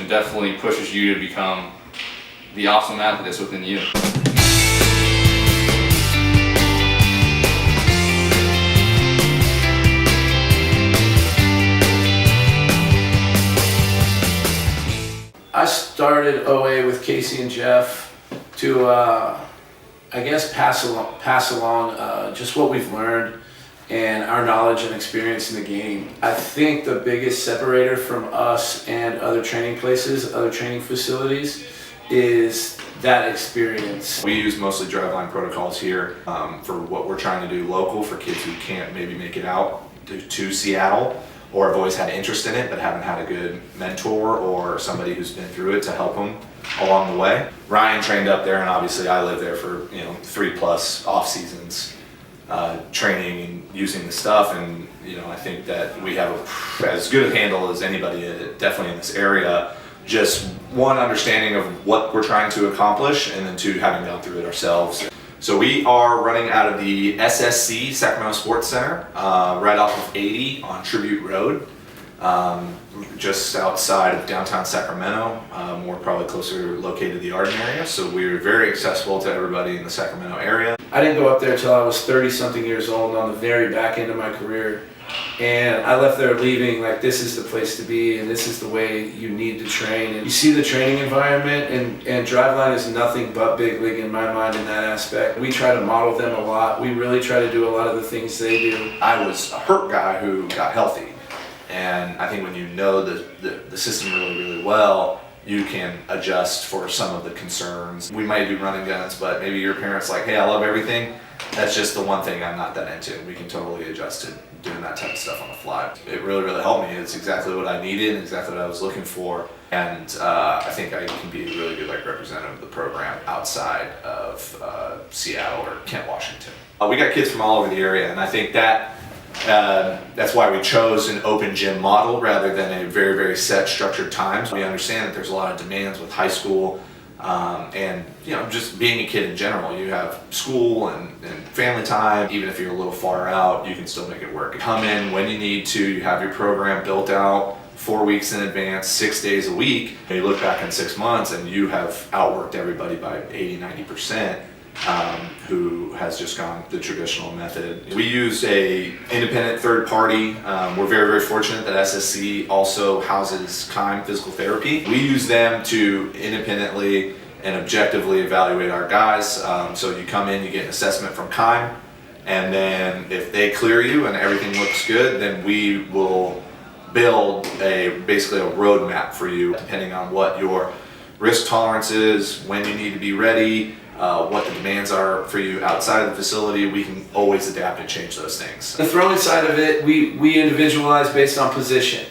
definitely pushes you to become the awesome athlete that's within you. I started OA with Casey and Jeff to, I guess, pass along just what we've learned and our knowledge and experience in the game. I think the biggest separator from us and other training places, other training facilities, is that experience. We use mostly driveline protocols here for what we're trying to do local for kids who can't maybe make it out to Seattle, or have always had interest in it but haven't had a good mentor or somebody who's been through it to help them along the way. Ryan trained up there, and obviously I lived there for 3+ off seasons training and using the stuff, and I think that we have as good a handle as anybody definitely in this area. Just one, understanding of what we're trying to accomplish, and then two, having gone through it ourselves. So we are running out of the SSC, Sacramento Sports Center, right off of 80 on Tribute Road, just outside of downtown Sacramento. We're probably closer located to the Arden area, so we're very accessible to everybody in the Sacramento area. I didn't go up there until I was 30-something years old, on the very back end of my career. And I left there leaving like, this is the place to be, and this is the way you need to train. And you see the training environment, and Driveline is nothing but big league in my mind in that aspect. We try to model them a lot. We really try to do a lot of the things they do. I was a hurt guy who got healthy, and I think when you know the system really, really well, you can adjust for some of the concerns. We might do running guns, but maybe your parents like, hey, I love everything. That's just the one thing I'm not that into. We can totally adjust to doing that type of stuff on the fly. It really, really helped me. It's exactly what I needed, exactly what I was looking for. And I think I can be a really good representative of the program outside of Seattle or Kent, Washington. We got kids from all over the area, and I think that's why we chose an open gym model rather than a very, very set structured times. We understand that there's a lot of demands with high school, and just being a kid in general. You have school and family time. Even if you're a little far out, you can still make it work. Come in when you need to. You have your program built out 4 weeks in advance, 6 days a week. And you look back in 6 months and you have outworked everybody by 80-90%. Who has just gone the traditional method. We use a independent third party. We're very, very fortunate that SSC also houses Keim Physical Therapy. We use them to independently and objectively evaluate our guys. So you come in, you get an assessment from Keim, and then if they clear you and everything looks good, then we will build basically a roadmap for you depending on what your risk tolerance is, when you need to be ready, what the demands are for you outside of the facility. We can always adapt and change those things. The throwing side of it, we individualize based on position.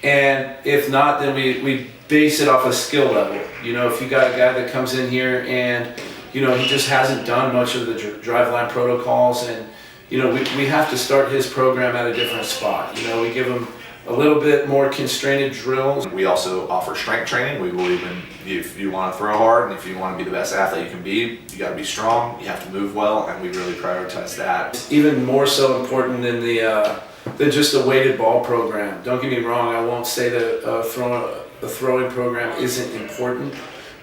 And if not, then we base it off a skill level. If you got a guy that comes in here and, he just hasn't done much of the driveline protocols, and, we have to start his program at a different spot. We give him a little bit more constrained drills. We also offer strength training. We believe in, if you want to throw hard and if you want to be the best athlete you can be, you got to be strong, you have to move well, and we really prioritize that. It's even more so important than just a weighted ball program. Don't get me wrong, I won't say that a throwing program isn't important,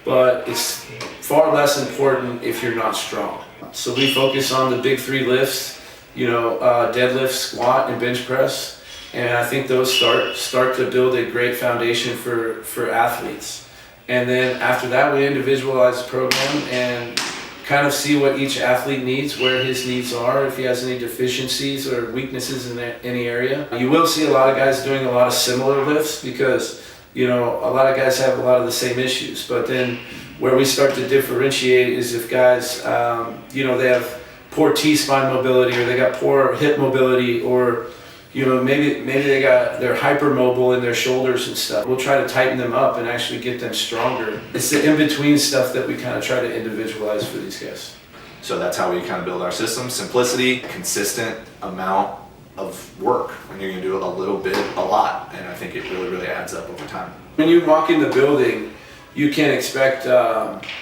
but it's far less important if you're not strong. So we focus on the big 3 lifts, deadlift, squat, and bench press. And I think those start to build a great foundation for athletes. And then after that, we individualize the program and kind of see what each athlete needs, where his needs are, if he has any deficiencies or weaknesses in any area. You will see a lot of guys doing a lot of similar lifts because, a lot of guys have a lot of the same issues. But then where we start to differentiate is if guys, they have poor T-spine mobility, or they got poor hip mobility, or maybe they're hypermobile in their shoulders and stuff. We'll try to tighten them up and actually get them stronger. It's the in-between stuff that we kind of try to individualize for these guys. So that's how we kind of build our system. Simplicity, consistent amount of work. And you're going to do a little bit, a lot. And I think it really, really adds up over time. When you walk in the building, you can expect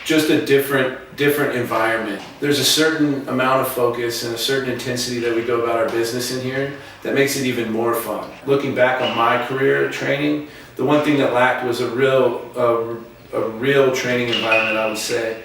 just a different environment. There's a certain amount of focus and a certain intensity that we go about our business in here that makes it even more fun. Looking back on my career training, The one thing that lacked was a real training environment, I would say.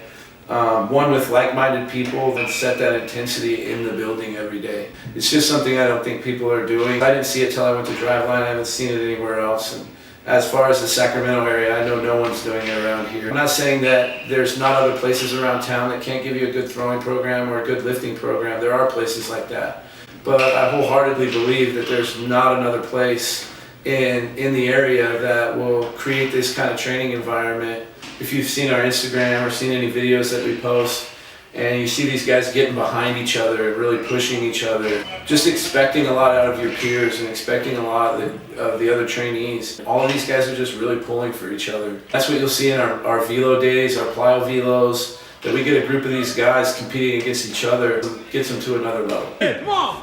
One with like-minded people that set that intensity in the building every day. It's just something I don't think people are doing. I didn't see it till I went to Driveline. I haven't seen it anywhere else. And as far as the Sacramento area, I know no one's doing it around here. I'm not saying that there's not other places around town that can't give you a good throwing program or a good lifting program. There are places like that. But I wholeheartedly believe that there's not another place in the area that will create this kind of training environment. If you've seen our Instagram or seen any videos that we post, and you see these guys getting behind each other and really pushing each other, just expecting a lot out of your peers and expecting a lot of the other trainees. All of these guys are just really pulling for each other. That's what you'll see in our velo days, our plyo velos, that we get a group of these guys competing against each other, gets them to another level. Come on!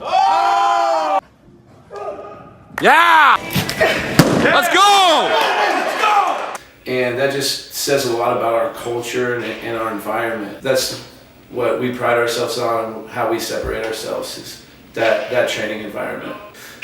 Oh! Yeah! Let's go! And that just says a lot about our culture and our environment. That's what we pride ourselves on, how we separate ourselves, is that training environment.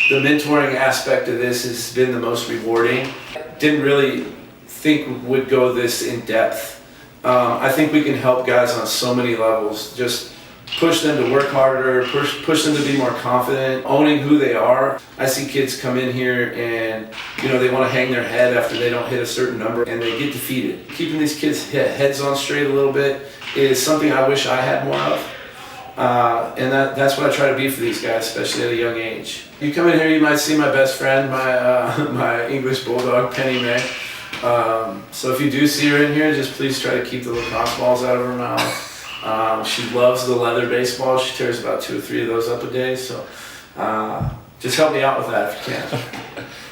The mentoring aspect of this has been the most rewarding. Didn't really think would go this in depth. I think we can help guys on so many levels. Just push them to work harder, push them to be more confident, owning who they are. I see kids come in here and they want to hang their head after they don't hit a certain number and they get defeated. Keeping these kids' heads on straight a little bit is something I wish I had more of. And that's what I try to be for these guys, especially at a young age. You come in here, you might see my best friend, my English Bulldog, Penny May. So if you do see her in here, just please try to keep the lacrosse balls out of her mouth. She loves the leather baseball. She tears about 2 or 3 of those up a day. So just help me out with that if you can.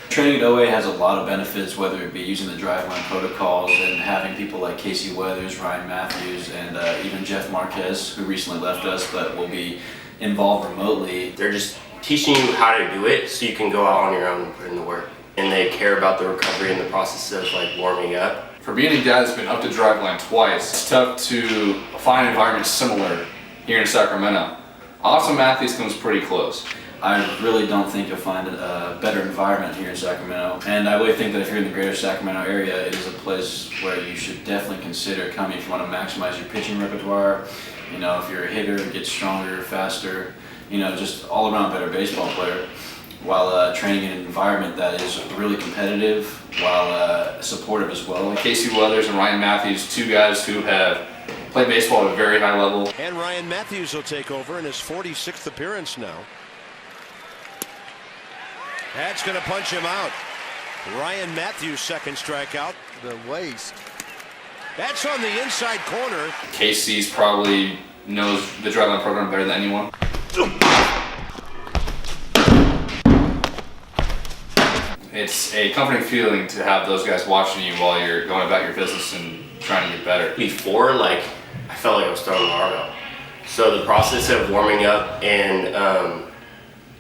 Training at OA has a lot of benefits, whether it be using the Driveline protocols and having people like Casey Weathers, Ryan Matthews, and even Jeff Marquez, who recently left us but will be involved remotely. They're just teaching you how to do it so you can go out on your own and put in the work. And they care about the recovery and the process of like warming up. For being a guy that's been up to Driveline twice, it's tough to find an environment similar here in Sacramento. Austin Matthews comes pretty close. I really don't think you'll find a better environment here in Sacramento. And I really think that if you're in the greater Sacramento area, it is a place where you should definitely consider coming if you want to maximize your pitching repertoire. If you're a hitter, get stronger, faster, just all around better baseball player, while training in an environment that is really competitive, while supportive as well. Casey Weathers and Ryan Matthews, 2 guys who have played baseball at a very high level. And Ryan Matthews will take over in his 46th appearance now. That's going to punch him out. Ryan Matthews' second strikeout. The waist. That's on the inside corner. Casey's probably knows the Driveline program better than anyone. It's a comforting feeling to have those guys watching you while you're going about your business and trying to get better. Before, I felt like I was throwing barbell. So the process of warming up and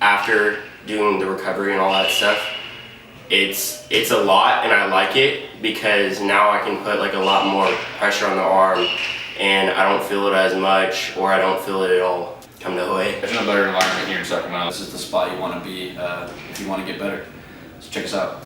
after doing the recovery and all that stuff, it's a lot, and I like it because now I can put a lot more pressure on the arm and I don't feel it as much, or I don't feel it at all. Come to OA. There's no better environment here in Sacramento. This is the spot you want to be if you want to get better. So check us out.